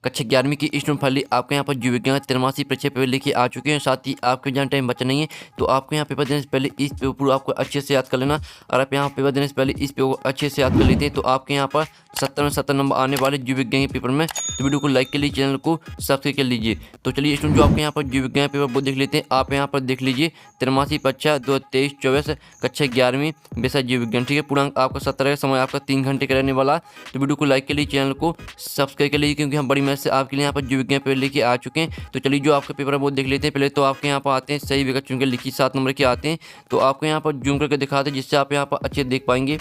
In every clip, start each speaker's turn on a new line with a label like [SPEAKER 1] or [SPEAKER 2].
[SPEAKER 1] कक्षा 11वीं की स्टूडेंट फाइनली आपके यहाँ पर जीव विज्ञान 83 परीक्षा पेपर लेके आ चुके हैं। साथ ही आपके जहाँ टाइम बचा नहीं है, तो आपके यहाँ पेपर देने से पहले इस पेपर पूरा आपको अच्छे से याद कर लेना। और आप यहाँ पेपर देने से पहले इस पेपर को अच्छे से याद कर लेते हैं तो आपके यहाँ पर 70 में 70 नंबर आने वाले जीव विज्ञान के पेपर में। तो वीडियो को लाइक कर लीजिए, चैनल को सब्सक्राइब कर लीजिए। तो चलिए स्टूडेंट जो आपके यहाँ पर जीव विज्ञान पेपर वो देख लेते हैं। आप यहाँ पर देख लीजिए 83 परीक्षा 2023-24 कक्षा 11वीं विषय जीव विज्ञान। ठीक है, पूर्णांक आपका 70 का समय आपका 3 घंटे का रहने वाला। तो वीडियो को लाइक कर लीजिए, चैनल को सब्सक्राइब कर लीजिए, क्योंकि हम बड़ी मेहनत से आपके लिए यहाँ पर जीव विज्ञान पेपर लेके आ चुके हैं। तो चलिए जो आपका पेपर है वो देख लेते हैं। पहले तो आपके यहाँ पर आते हैं सही विकल्प चुन के लिखिए 7 नंबर के आते हैं। तो आपको यहाँ पर जूम करके दिखाते हैं जिससे आप यहाँ पर अच्छे देख पाएंगे।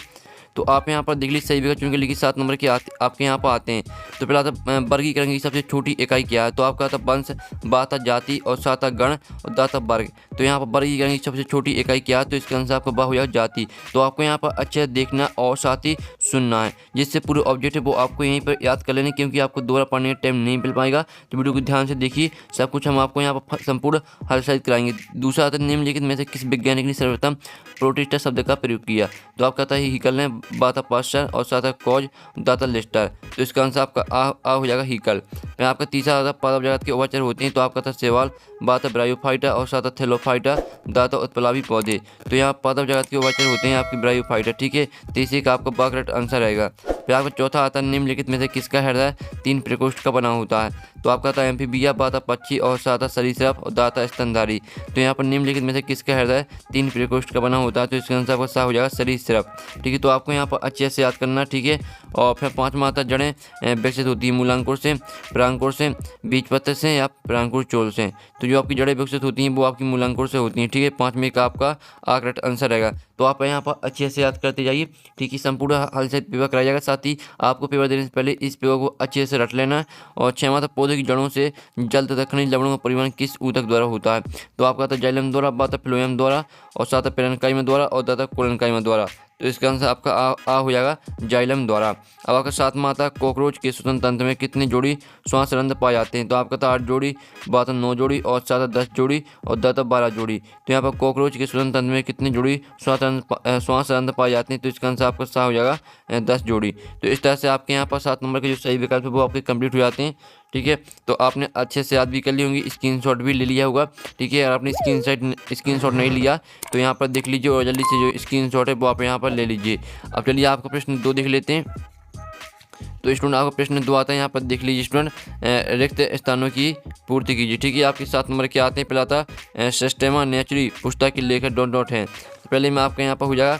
[SPEAKER 1] तो आप यहाँ पर देख लीजिए सही विकल्प चुन के लिखिए 7 नंबर के आपके यहाँ पर आते हैं। तो पहला था वर्गीकरण की सबसे छोटी इकाई क्या है। तो आपका था वंश, बा था जाति और सा था गण और दा था वर्ग। तो यहाँ पर वर्गीकरण की सबसे छोटी इकाई क्या है, तो इसका आंसर आपका बा हो जाएगा जाति। तो आपको यहाँ पर अच्छे से देखना और साथ ही सुनना है, जिससे पूरे ऑब्जेक्ट है वो आपको यहीं पर याद कर लेने, क्योंकि आपको दोबारा पढ़ने का टाइम नहीं मिल पाएगा। तो वीडियो को ध्यान से देखिए, सब कुछ हम आपको यहाँ पर संपूर्ण हर्षित कराएंगे। दूसरा आता है निम्नलिखित में से किस वैज्ञानिक ने सर्वप्रथम प्रोटिस्टा शब्द का प्रयोग किया। तो आपका था हीकल ने, बा था पास्चर और साथ था कॉज, दा था लिस्टर। तो इसका आंसर आपका आ हो जाएगा हीकल। फिर आपका तीसरा आता पादप जगत के उभयचर होते हैं। तो आपका था सेवाल, बा था ब्रायोफाइटा और साथ था थैलोफाइटा, दा था उत्प्लावी पौधे। तो यहाँ पादप जगत के उभयचर होते हैं आपकी ब्रायोफाइटा। ठीक है, तीसरे का आपका बा करेक्ट आंसर रहेगा। फिर आपका चौथा आता है निम्नलिखित में से किसका हृदय 3 प्रकोष्ठ का बना होता है। तो आपका था एम्फीबिया, बा था पक्षी और साथ था सरीसृप और दा था स्तनधारी। तो यहाँ पर निम्नलिखित में से किसका हृदय 3 प्रकोष्ठ का बना होता है। तो इसका आंसर आपका सा हो जाएगा सरीसृप। ठीक है, तो आपको यहाँ पर अच्छे से याद करना। ठीक है, और फिर 5वां आता जड़ें विकसित होती है मूलांकुर से, परांकुर से, बीजपत्र से या परांकुर चोल से। तो जो आपकी जड़ें विकसित होती हैं वो आपकी मूलांकुर से होती हैं। ठीक है, 5वें का आपका करेक्ट आंसर रहेगा। तो आप यहाँ पर अच्छे से याद करते जाइए। ठीक है, संपूर्ण हल से पेपर कराया जाएगा। साथ ही आपको पेपर देने से पहले इस पेपर को अच्छे से रट लेना है। और 6वां था पौधे की जड़ों से जल तथा खनिज लवणों का परिवहन किस ऊतक द्वारा होता है। तो आपका था जाइलम द्वारा, बा था फ्लोएम द्वारा और साथ था पेरेन्काइमा द्वारा और दा था कोलेन्काइमा द्वारा। तो इसका आंसर आपका आ हो जाएगा जाइलम द्वारा। अब आपका 7वां आता कॉकरोच के श्वसन तंत्र में कितनी जोड़ी श्वास रंध्र पाए जाते हैं। तो आपका था 8 जोड़ी, बा था 9 जोड़ी और साथ 10 जोड़ी और दा था 12 जोड़ी। तो यहाँ पर कॉकरोच के श्वसन तंत्र में कितनी जोड़ी श्वास रंध्र पाए जाते हैं। तो इसका आंसर आपका सा हो जाएगा 10 जोड़ी। तो इस तरह से आपके यहाँ पर 7 नंबर के जो सही विकल्प है वो आपके कंप्लीट हो जाते हैं। ठीक है, तो आपने अच्छे से याद भी कर ली होंगी, स्क्रीनशॉट भी ले लिया होगा। ठीक है, अगर आपने स्क्रीनशॉट नहीं लिया तो यहाँ पर देख लीजिए और जल्दी से जो स्क्रीनशॉट है वो आप यहाँ पर ले लीजिए। अब चलिए आपका प्रश्न 2 देख लेते हैं। तो स्टूडेंट आपका प्रश्न 2 आता है, यहाँ पर देख लीजिए स्टूडेंट, रिक्त स्थानों की पूर्ति कीजिए। ठीक है, आपके 7 नंबर के आते हैं। पहला था सिस्टेमा नेचुरी पुस्तक के लेखक डॉट डॉट है। तो पहले में आपका यहाँ पर हो जाएगा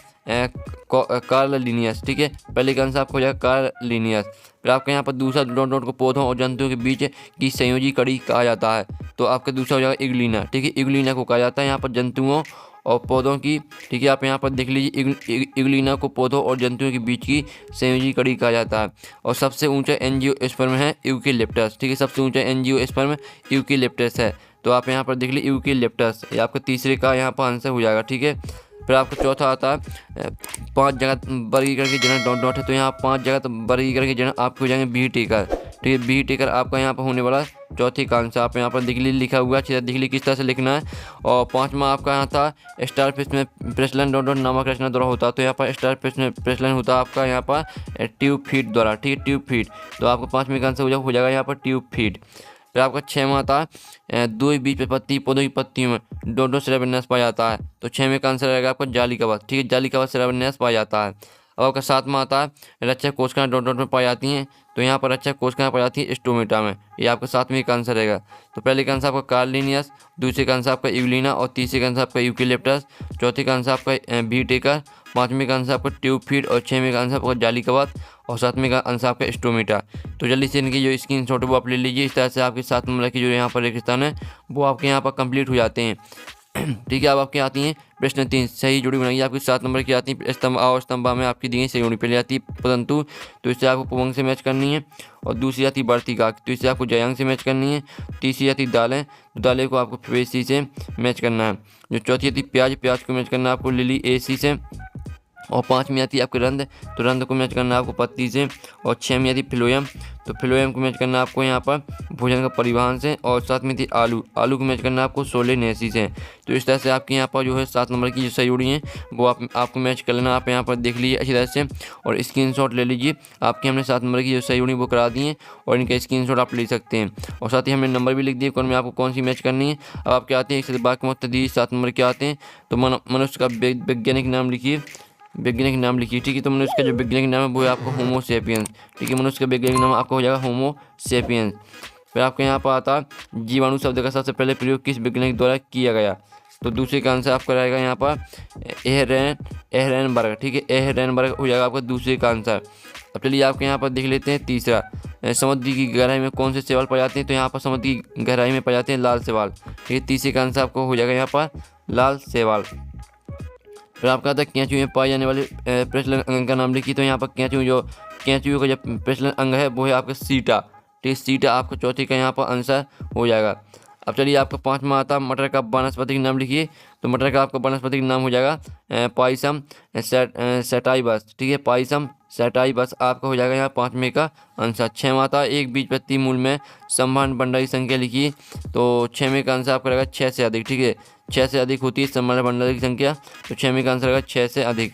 [SPEAKER 1] कार्ल लिनियस। ठीक है, पहले का आंसर आपको हो जाएगा कार्ल लिनियस। फिर आपके यहाँ पर दूसरा डॉट डॉट को पौधों और जंतुओं के बीच की संयोजी कड़ी कहा जाता है। तो आपका दूसरा हो जाएगा इग्लिना। ठीक है, इग्लिना को कहा जाता है यहाँ पर जंतुओं और पौधों की। ठीक है, आप यहाँ पर देख लीजिए इग्लिना को पौधों और जंतुओं के बीच की संयोजी कड़ी कहा जाता है। और सबसे ऊंचा एंजियोस्पर्म है यूकेलिप्टस। ठीक है, सबसे ऊंचा एंजियोस्पर्म यूकेलिप्टस है। तो आप यहाँ पर देख लीजिए यूकेलिप्टस, ये आपका तीसरे का यहाँ पर आंसर हो जाएगा। ठीक है, फिर आपका चौथा आता है 5 जगह वर्गीकरण के जनक डॉट डॉट है। तो यहाँ 5 जगह वर्गीकरण के जनक आपके हो जाएंगे बी टेकर। ठीक है, बी टेकर आपका यहाँ पर होने वाला चौथी का आंसर। आप यहाँ पर देख लीजिए लिखा हुआ है, देख लीजिए किस तरह से लिखना है। और 5वां आपका यहाँ था स्टार फिश में प्रेसलन डॉट डॉट नामक रचना द्वारा होता है। तो यहाँ पर स्टार फिश में प्रेसलन होता है आपका यहाँ पर ट्यूब फीड द्वारा। ठीक है, ट्यूब फीड। तो आपका 5वें का आंसर हो जाएगा यहाँ पर ट्यूब फीड। फिर आपका 6वां था 2 बीज पत्ती पौधों की पत्तियों में डॉट डॉट शिलाविन्यास पाया जाता है। तो 6वें का आंसर रहेगा आपका जाली कवच। ठीक है, जाली कवच शिलाविन्यास पाया जाता है। अब आपका 7वां आता है रक्षा कोशिकाएं डॉट डॉट में पाई जाती हैं। तो यहाँ पर रक्षा कोशिकाएं पाई जाती हैं स्टोमेटा में। ये आपका 7वें का आंसर रहेगा। तो पहले का आंसर आपका कार्लिनियस, दूसरे का आंसर आपका इग्लिना और तीसरे का आंसर आपका यूकेलिप्टस, चौथे का आंसर आपका बी टेकर, 5वें का आंसर आपका ट्यूब फीड और 6वें का आंसर आपका जाली कवच और 7वें का आंसर आपका स्टोमेटा। तो जल्दी से इनकी जो स्क्रीनशॉट है वो आप ले लीजिए। इस तरह से आपके 7 नंबर की जो यहाँ पर रेगिस्तान है वो आपके यहाँ पर कंप्लीट हो जाते हैं। ठीक है, अब आपके आती हैं प्रश्न 3 सही जोड़ी बनाइए। आपकी 7 नंबर की आती है स्तंभ और स्तंभा में आपकी दी गई सही जोड़ी पहले आती है परंतु, तो इससे आपको पुवंग से मैच करनी है। और दूसरी आती वर्तिका, तो इससे आपको जयांग से मैच करनी है। तीसरी आती दालें, दालें को आपको फेसी से मैच करना है। जो चौथी आती प्याज, प्याज को मैच करना है आपको लिली ए सी से। और 5 में आती है आपकी रंद, तो रंद को मैच करना है आपको पत्ती से। और 6 में आती है फ्लोएम, तो फ्लोएम को मैच करना है आपको यहाँ पर भोजन का परिवहन से। और 7 में थी आलू, आलू को मैच करना है आपको सोलेनेसी से। तो इस तरह से आपके यहाँ पर जो है 7 नंबर की जो सही जोड़ी है वो आपको मैच कर लेना। आप यहाँ पर देख लीजिए अच्छी तरह से और स्क्रीनशॉट ले लीजिए। आपके हमने 7 नंबर की जो सही जोड़ी वो करा दी है और इनका स्क्रीनशॉट आप ले सकते हैं। और साथ ही हमने नंबर भी लिख दिए कौन में आपको कौन सी मैच करनी है। अब आप क्या आते हैं, इसके बाकी मुतदी 7 नंबर के आते हैं। तो मनुष्य का वैज्ञानिक नाम लिखिए, वैज्ञानिक नाम लिखिए, ठीक है। तो मनुष्य का जो वैज्ञानिक नाम है वो है आपको होमो सेपियंस, ठीक है। मनुष्य का वैज्ञानिक नाम आपका हो जाएगा होमो सेपियंस। फिर आपके यहाँ पर आता जीवाणु शब्द का सबसे पहले प्रयोग किस वैज्ञानिक द्वारा किया गया, तो दूसरे का आंसर आपका रहेगा यहाँ पर एहरेनबर्ग, ठीक है। एहरेनबर्ग हो जाएगा आपका दूसरे का आंसर। अब चलिए आपके यहाँ पर देख लेते हैं तीसरा, समुद्र की गहराई में कौन से शैवाल पाए जाते हैं, तो यहाँ पर समुद्र की गहराई में पाए जाते हैं लाल शैवाल, ठीक है। तीसरे का आंसर आपको हो जाएगा यहाँ पर लाल शैवाल। फिर आपका आता है कैंचुओं में पाए जाने वाले प्रचलन अंग का नाम लिखिए, तो यहाँ पर कैंचुओं का जो प्रचलन अंग है वो है आपका सीटा, ठीक है। सीटा आपको चौथी का यहाँ पर आंसर हो जाएगा। अब चलिए आपका 5वां आता है मटर का वानस्पतिक नाम लिखिए, तो मटर का आपका वानस्पतिक नाम हो जाएगा पाइसम सैटाइवस, ठीक है। पाइसम सैटाइवस आपका हो जाएगा यहाँ 5वें का आंसर। 6वां आता है एक बीजपत्री मूल में सम्भावना भंडार की संख्या लिखिए, तो 6वें का आंसर आपका रहेगा 6 से अधिक, ठीक है। 6 से अधिक होती है सम्भावना भंडार की संख्या, तो 6वें का आंसर रहेगा 6 से अधिक।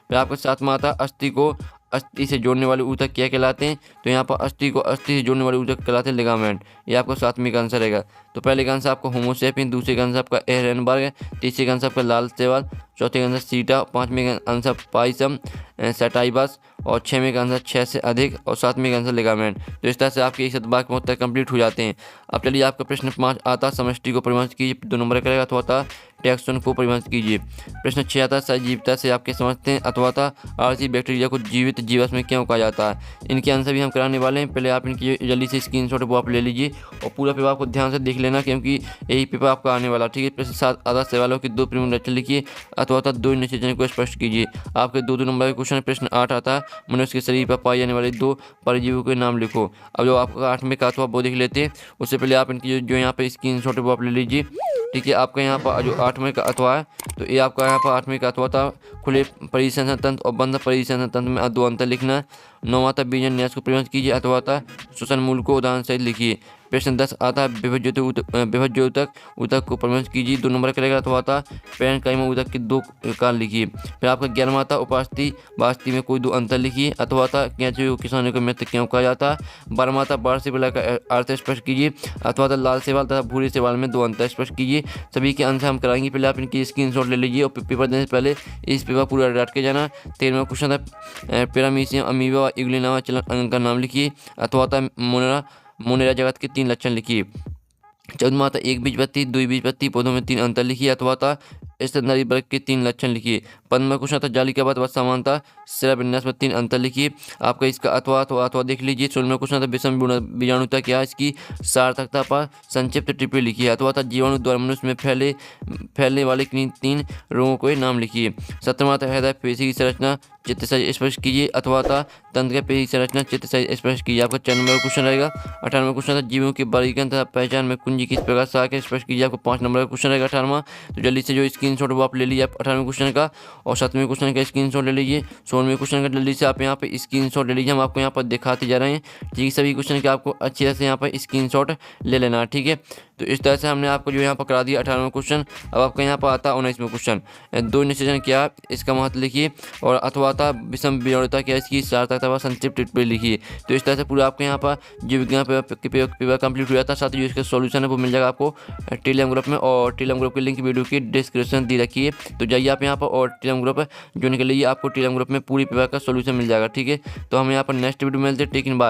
[SPEAKER 1] फिर आपका 7वां आता है अस्थि को अस्थि से जोड़ने वाले ऊतक क्या कहलाते हैं, तो यहाँ पर अस्थि को अस्थि से जोड़ने वाले ऊतक कहलाते हैं लिगामेंट। ये आपको 7वें का आंसर रहेगा। तो पहले का आंसर आपका होमो सेपियन, दूसरे का आंसर आपका एहरेनबर्ग, तीसरे का आंसर आपका लाल शैवाल, चौथे का आंसर सीटा, 5वें का आंसर पाइसम सैटाइवस और 6वें का आंसर 6 से अधिक और 7वें का आंसर लिगामेंट। तो इस तरह से आपके 1 के उत्तर कंप्लीट हो जाते हैं। अब चलिए आपका प्रश्न 5 आता समष्टि को परिभाषित कीजिए, 2 नंबर करेगा। अथवा था टैक्सोन को परिभाषित कीजिए। प्रश्न 6 आता सजीवता से आपके समझते हैं अथवा था आरसी बैक्टीरिया को जीवित जीवाश्म में क्यों कहा जाता है। इनके आंसर भी हम कराने वाले हैं। पहले आप इनकी जल्दी से स्क्रीनशॉट वो आप ले लीजिए और पूरा पेपर आपको ध्यान से देख लेना क्योंकि यही पेपर आपका आने वाला, ठीक है। प्रश्न 7 आधा सवालों की 2 प्रमुख लक्षण लिखिए अथवा था 2 निश्चय को स्पष्ट कीजिए। आपके 2 नंबर का क्वेश्चन। प्रश्न 8 आता है मनुष्य के शरीर पर पाए जाने वाले 2 परजीवियों के नाम लिखो। अब जो आपका 8वें का अथवा वो देख लेते हैं, उससे पहले आप इनकी जो यहाँ पे स्क्रीनशॉट वो आप ले लीजिए, ठीक है। आपका यहाँ पर जो 8वें का अथवा है तो ये आपका यहाँ पर 8वें का अथवा था खुले परिसंचरण तंत्र और बंद परिसंचरण तंत्र में 2 अंतर लिखना है। 9वां था बीजन न्यास को परिभाषित कीजिए अथवा था श्वसन मूल को उदाहरण सहित लिखिए। प्रश्न 10 आता है विभज्य ऊतक को परिभाषित कीजिए। 2 नंबर करेगा अथवा था पैरेन्काइमा ऊतक के 2 कारण लिखिए। फिर आपका 11वां था उपास्थि वास्ति में कोई 2 अंतर लिखिए अथवा था कैंचुओं को किसानों को मित्र क्यों कहा जाता है। 12वां था बाढ़ से का अर्थ स्पष्ट कीजिए अथवा था लाल शैवाल तथा भूरे शैवाल में 2 अंतर स्पष्ट कीजिए। सभी के आंसर हम कराएंगे। पहले आप इनकी स्क्रीनशॉट ले लीजिए और पेपर देने से पहले इस पेपर पूरा रट के जाना। 13वां क्वेश्चन था पैरामीशियम अमीबा व इग्लिनावा चलन का नाम लिखिए अथवा था मोनेरा जगत के 3 लक्षण लिखिए। 14वां था एक बीजपत्री 2 बीजपत्री पौधों में 3 अंतर लिखिए अथवा था स्तनधारी वर्ग के 3 लक्षण लिखिए। 15वां क्वेश्चन था जाली के बाद समानता सिरा विन्यास में 3 अंतर लिखिए। आपका इसका अथवा देख लीजिए। 16वां क्वेश्चन था विषम बीजाणुता क्या, इसकी सार्थकता पर संक्षिप्त टिप्पणी लिखिए अथवा था जीवाणु द्वारा मनुष्य में फैलने वाले 3 रोगों के नाम लिखिए। 17वां था हृदय पेशी की संरचना चित्र से स्पष्ट कीजिए अथवा था तंत्र पेशी संरचना चित्र से स्पष्ट कीजिए। आपका 4 नंबर का क्वेश्चन रहेगा। 18वां क्वेश्चन था जीवों के वर्गीकरण तथा पहचान में कुंजी किस प्रकार से आके स्पष्ट कीजिए। आपको 5 नंबर का क्वेश्चन रहेगा 18वां। तो जल्दी से जो स्क्रीनशॉट वो आप ले लीजिए आप 18वें क्वेश्चन का और 7वें क्वेश्चन का स्क्रीनशॉट ले लीजिए। 16वें क्वेश्चन का जल्दी से आप यहाँ पे स्क्रीनशॉट ले लीजिए। हम आपको यहाँ पर दिखाते जा रहे हैं, ठीक है। सभी क्वेश्चन के आपको अच्छी तरह से यहाँ पर स्क्रीनशॉट ले लेना, ठीक है। तो इस तरह से हमने आपको जो यहाँ पर करा दिया 18वां क्वेश्चन। अब आपका यहाँ पर आता 19वां क्वेश्चन। 2 निश्चय क्या, इसका महत्व लिखिए और अथवा था विषम बीजाणुता क्या, इसकी सार्थकता व संक्षिप्त टिप्पणी लिखिए। तो इस तरह से पूरा आपके यहाँ पर जीव विज्ञान पेपर कंप्लीट हो जाता है। साथ ही जो इसका सॉल्यूशन है वो मिल जाएगा आपको टेलीग्राम ग्रुप में और टेलीग्राम ग्रुप की लिंक वीडियो की डिस्क्रिप्शन दी रखी है। तो जाइए आप यहाँ पर और टेलीग्राम ग्रुप ज्वाइन कर लीजिए, आपको टेलीग्राम ग्रुप में पूरी पेपर का सॉल्यूशन मिल जाएगा, ठीक है। तो हम यहाँ पर नेक्स्ट वीडियो में मिलते हैं, टेक इन बाय।